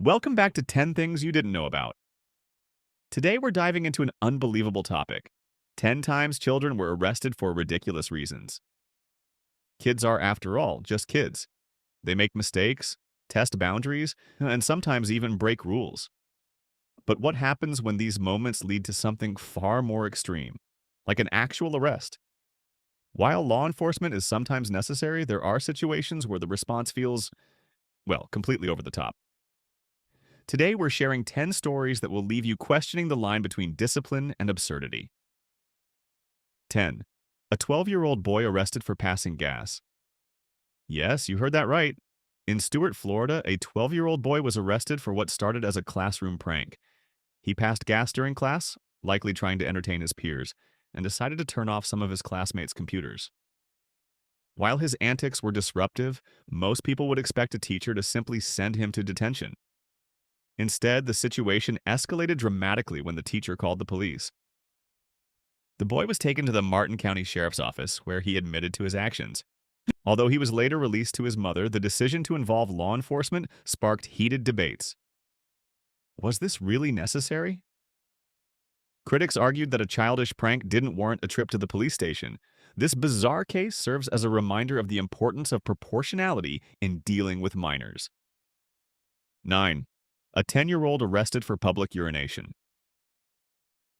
Welcome back to 10 Things You Didn't Know About. Today we're diving into an unbelievable topic. 10 times children were arrested for ridiculous reasons. Kids are, after all, just kids. They make mistakes, test boundaries, and sometimes even break rules. But what happens when these moments lead to something far more extreme, like an actual arrest? While law enforcement is sometimes necessary, there are situations where the response feels, well, completely over the top. Today, we're sharing 10 stories that will leave you questioning the line between discipline and absurdity. 10. A 12-year-old boy arrested for passing gas. Yes, you heard that right. In Stuart, Florida, a 12-year-old boy was arrested for what started as a classroom prank. He passed gas during class, likely trying to entertain his peers, and decided to turn off some of his classmates' computers. While his antics were disruptive, most people would expect a teacher to simply send him to detention. Instead, the situation escalated dramatically when the teacher called the police. The boy was taken to the Martin County Sheriff's Office, where he admitted to his actions. Although he was later released to his mother, the decision to involve law enforcement sparked heated debates. Was this really necessary? Critics argued that a childish prank didn't warrant a trip to the police station. This bizarre case serves as a reminder of the importance of proportionality in dealing with minors. 9. A 10-year-old arrested for public urination.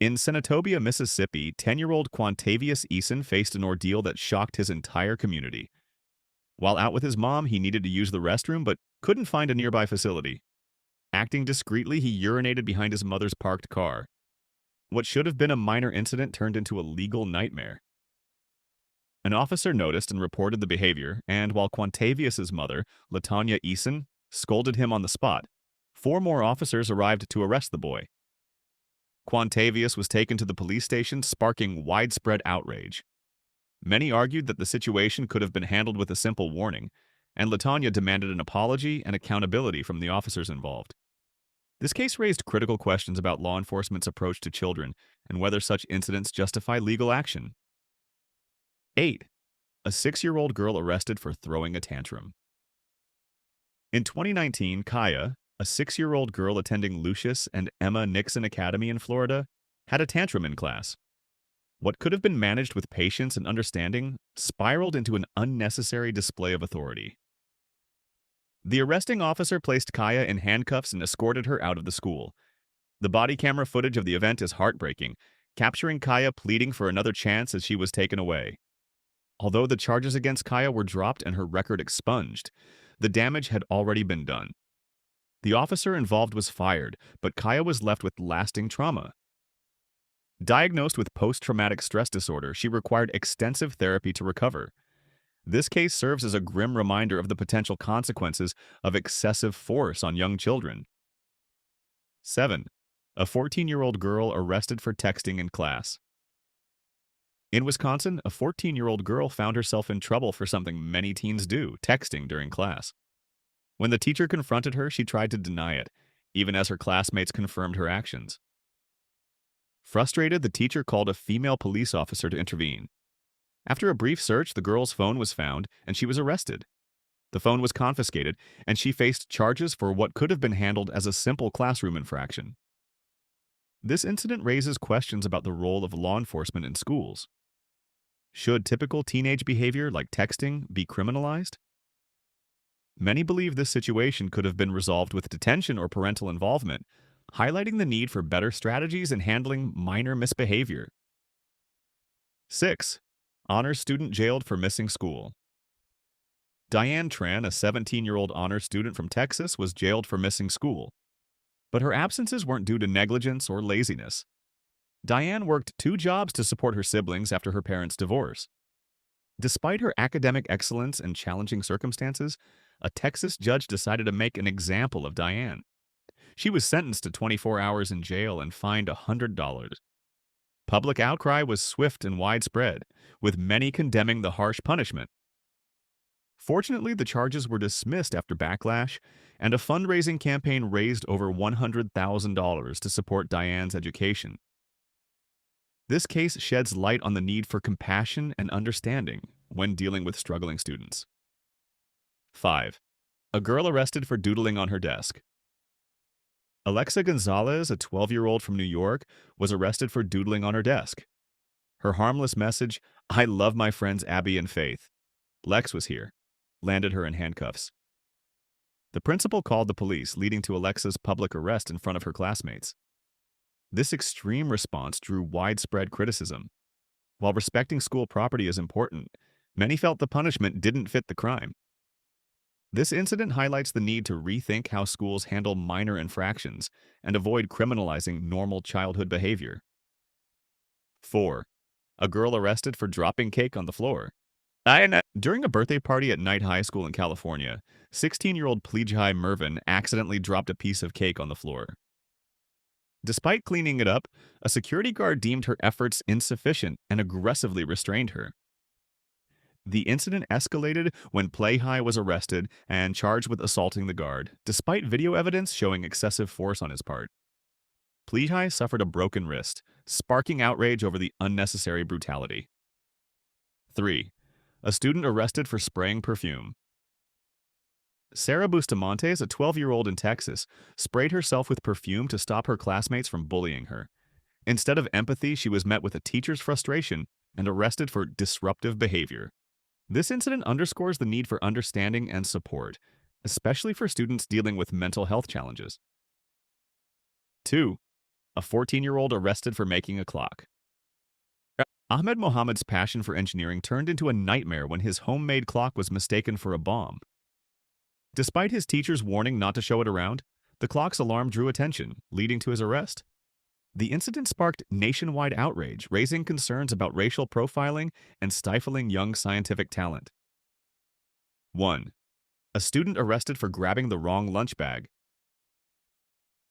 In Senatobia, Mississippi, 10-year-old Quantavious Eason faced an ordeal that shocked his entire community. While out with his mom, he needed to use the restroom but couldn't find a nearby facility. Acting discreetly, he urinated behind his mother's parked car. What should have been a minor incident turned into a legal nightmare. An officer noticed and reported the behavior, and while Quantavious's mother, LaTanya Eason, scolded him on the spot, 4 more officers arrived to arrest the boy. Quantavious was taken to the police station, sparking widespread outrage. Many argued that the situation could have been handled with a simple warning, and LaTanya demanded an apology and accountability from the officers involved. This case raised critical questions about law enforcement's approach to children and whether such incidents justify legal action. 8. A 6-year-old girl arrested for throwing a tantrum. In 2019, Kaya, a 6-year-old girl attending Lucius and Emma Nixon Academy in Florida, had a tantrum in class. What could have been managed with patience and understanding spiraled into an unnecessary display of authority. The arresting officer placed Kaya in handcuffs and escorted her out of the school. The body camera footage of the event is heartbreaking, capturing Kaya pleading for another chance as she was taken away. Although the charges against Kaya were dropped and her record expunged, the damage had already been done. The officer involved was fired, but Kaya was left with lasting trauma. Diagnosed with post-traumatic stress disorder, she required extensive therapy to recover. This case serves as a grim reminder of the potential consequences of excessive force on young children. 7. A 14-year-old girl arrested for texting in class. In Wisconsin, a 14-year-old girl found herself in trouble for something many teens do, texting during class. When the teacher confronted her, she tried to deny it, even as her classmates confirmed her actions. Frustrated, the teacher called a female police officer to intervene. After a brief search, the girl's phone was found, and she was arrested. The phone was confiscated, and she faced charges for what could have been handled as a simple classroom infraction. This incident raises questions about the role of law enforcement in schools. Should typical teenage behavior like texting be criminalized? Many believe this situation could have been resolved with detention or parental involvement, highlighting the need for better strategies in handling minor misbehavior. 6. Honors student jailed for missing school. Diane Tran, a 17-year-old honors student from Texas, was jailed for missing school. But her absences weren't due to negligence or laziness. Diane worked 2 jobs to support her siblings after her parents' divorce. Despite her academic excellence and challenging circumstances, a Texas judge decided to make an example of Diane. She was sentenced to 24 hours in jail and fined $100. Public outcry was swift and widespread, with many condemning the harsh punishment. Fortunately, the charges were dismissed after backlash, and a fundraising campaign raised over $100,000 to support Diane's education. This case sheds light on the need for compassion and understanding when dealing with struggling students. 5. A girl arrested for doodling on her desk. Alexa Gonzalez, a 12-year-old from New York, was arrested for doodling on her desk. Her harmless message, "I love my friends Abby and Faith. Lex was here," landed her in handcuffs. The principal called the police, leading to Alexa's public arrest in front of her classmates. This extreme response drew widespread criticism. While respecting school property is important, many felt the punishment didn't fit the crime. This incident highlights the need to rethink how schools handle minor infractions and avoid criminalizing normal childhood behavior. 4. A girl arrested for dropping cake on the floor. During a birthday party at Knight High School in California, 16-year-old Plijai Mervin accidentally dropped a piece of cake on the floor. Despite cleaning it up, a security guard deemed her efforts insufficient and aggressively restrained her. The incident escalated when Plijai was arrested and charged with assaulting the guard, despite video evidence showing excessive force on his part. Plijai suffered a broken wrist, sparking outrage over the unnecessary brutality. 3. A student arrested for spraying perfume. Sarah Bustamontes, a 12-year-old in Texas, sprayed herself with perfume to stop her classmates from bullying her. Instead of empathy, she was met with a teacher's frustration and arrested for disruptive behavior. This incident underscores the need for understanding and support, especially for students dealing with mental health challenges. 2. A 14-year-old arrested for making a clock. Ahmed Mohammed's passion for engineering turned into a nightmare when his homemade clock was mistaken for a bomb. Despite his teacher's warning not to show it around, the clock's alarm drew attention, leading to his arrest. The incident sparked nationwide outrage, raising concerns about racial profiling and stifling young scientific talent. 1. A student arrested for grabbing the wrong lunch bag.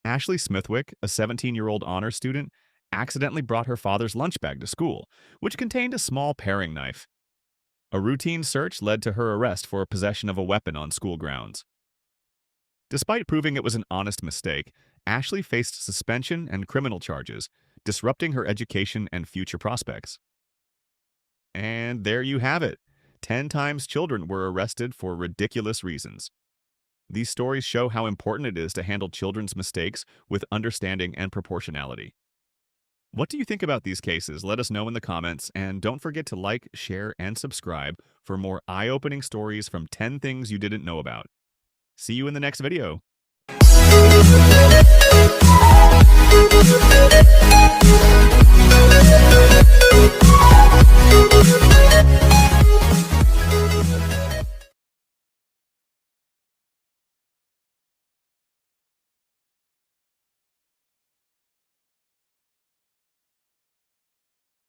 Ashley Smithwick, a 17-year-old honor student, accidentally brought her father's lunch bag to school, which contained a small paring knife. A routine search led to her arrest for possession of a weapon on school grounds. Despite proving it was an honest mistake, Ashley faced suspension and criminal charges, disrupting her education and future prospects. And there you have it. 10 times children were arrested for ridiculous reasons. These stories show how important it is to handle children's mistakes with understanding and proportionality. What do you think about these cases? Let us know in the comments, and don't forget to like, share, and subscribe for more eye-opening stories from 10 things you didn't know about. See you in the next video.